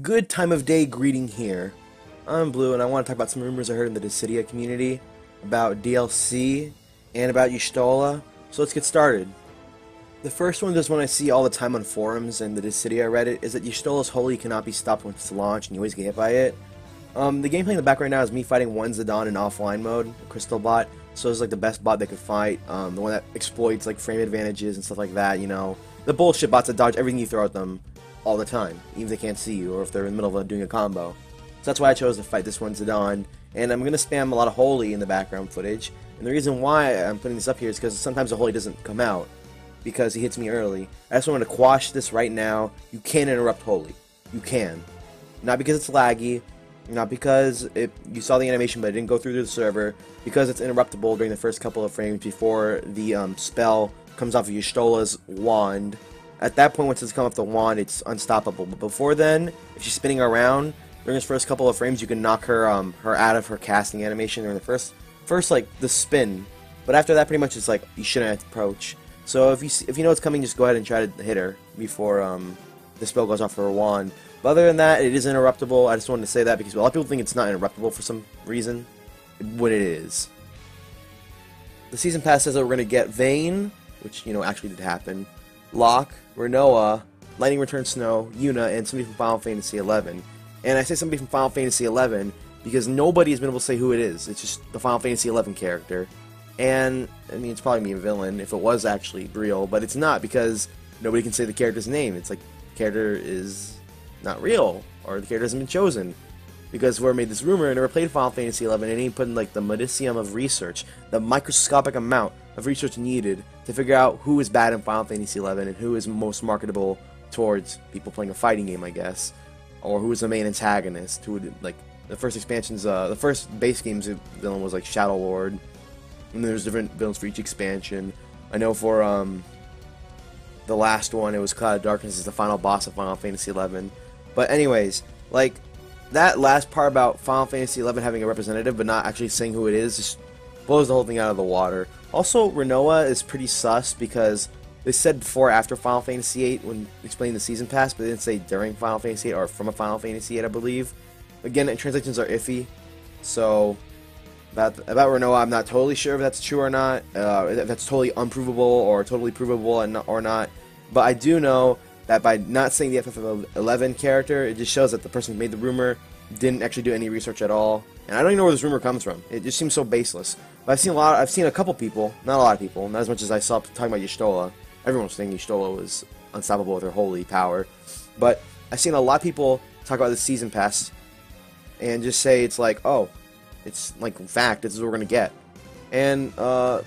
Good time of day greeting here. I'm Blue, and I want to talk about some rumors I heard in the Dissidia community about DLC and about Y'shtola. So let's get started. The first one is one I see all the time on forums and the Dissidia Reddit is that Y'shtola's Holy cannot be stopped once it's launched and you always get hit by it. The gameplay in the back right now is me fighting one Zidane in offline mode, a crystal bot. So it's like the best bot they could fight, the one that exploits like frame advantages and stuff like that, you know. The bullshit bots that dodge everything you throw at them all the time, even if they can't see you or if they're in the middle of doing a combo. So that's why I chose to fight this one Zidane, and I'm going to spam a lot of Holy in the background footage. And the reason why I'm putting this up here is because sometimes the Holy doesn't come out, because he hits me early. I just wanted to quash this right now. You can interrupt Holy. You can. Not because it's laggy, not because you saw the animation but it didn't go through the server, because it's interruptible during the first couple of frames before the spell comes off of Y'shtola's wand. At that point, once it's come off the wand, it's unstoppable. But before then, if she's spinning around during his first couple of frames, you can knock her her out of her casting animation during the first like the spin. But after that, pretty much it's like you shouldn't approach. So if you know it's coming, just go ahead and try to hit her before the spell goes off her wand. But other than that, it is interruptible. I just wanted to say that because a lot of people think it's not interruptible for some reason, when it is. The season pass says that we're going to get Vayne, which actually did happen. Locke, Renoa, Lightning Return Snow, Yuna, and somebody from Final Fantasy XI. And I say somebody from Final Fantasy XI because nobody has been able to say who it is. It's just the Final Fantasy XI character. And, I mean, it's probably me a villain if it was actually real, but it's not because nobody can say the character's name. It's like the character is not real, or the character hasn't been chosen. Because whoever made this rumor never played Final Fantasy XI and he put in like the modicium of research, the microscopic amount of research needed to figure out who is bad in Final Fantasy XI and who is most marketable towards people playing a fighting game, I guess, or who is the main antagonist. Who would, like, the first expansions, the first base game's villain was like Shadow Lord, and there's different villains for each expansion. I know for the last one it was Cloud of Darkness is the final boss of Final Fantasy XI. But anyways, like, that last part about Final Fantasy XI having a representative but not actually saying who it is just blows the whole thing out of the water. Also, Renoa is pretty sus because they said before after Final Fantasy VIII when explaining the season pass, but they didn't say during Final Fantasy VIII or from a Final Fantasy VIII, I believe. Again, translations are iffy, so about Renoa, I'm not totally sure if that's true or not, if that's totally unprovable or totally provable or not, but I do know that by not saying the FF11 character, it just shows that the person who made the rumor didn't actually do any research at all. And I don't even know where this rumor comes from. It just seems so baseless. But I've seen a couple people, not a lot of people, not as much as I saw talking about Y'shtola. Everyone was saying Y'shtola was unstoppable with her holy power. But I've seen a lot of people talk about the season pass and just say it's like, oh, it's like fact, this is what we're gonna get. And I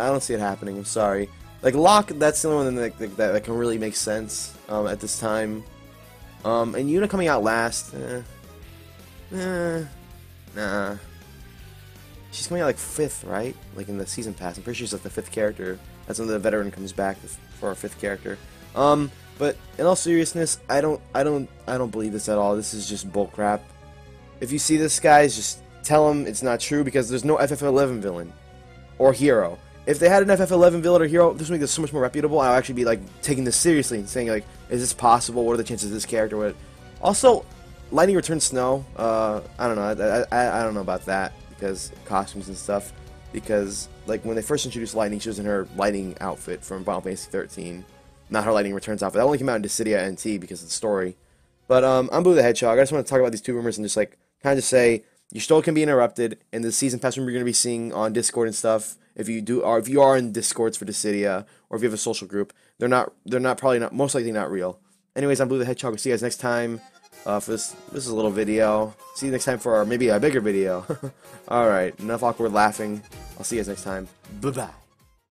don't see it happening. I'm sorry. Like Locke, that's the only one that can really make sense at this time. And Yuna coming out last, nah. She's coming out like 5th, right? Like in the season pass. I'm pretty sure she's like the 5th character. That's when the veteran comes back for our 5th character. But in all seriousness, I don't believe this at all. This is just bullcrap. If you see this, guys, just tell him it's not true because there's no FF11 villain or hero. If they had an FF11 villain or hero, this would make this so much more reputable. I'll actually be like taking this seriously and saying like, is this possible? What are the chances this character would? Also, Lightning Return Snow. I don't know. I don't know about that because costumes and stuff. Because like when they first introduced Lightning, she was in her Lightning outfit from Final Fantasy 13, not her Lightning Returns outfit. That only came out in Dissidia NT because of the story. But I'm Blue the Hedgehog. I just want to talk about these two rumors and just like kind of just say Y'shtola can be interrupted, and the season pass rumor you're going to be seeing on Discord and stuff. If you are in Discords for Dissidia, or if you have a social group, they're most likely not real. Anyways, I'm Blue the Hedgehog. We'll see you guys next time for this is a little video. See you next time for maybe a bigger video. Alright, enough awkward laughing. I'll see you guys next time. Bye-bye.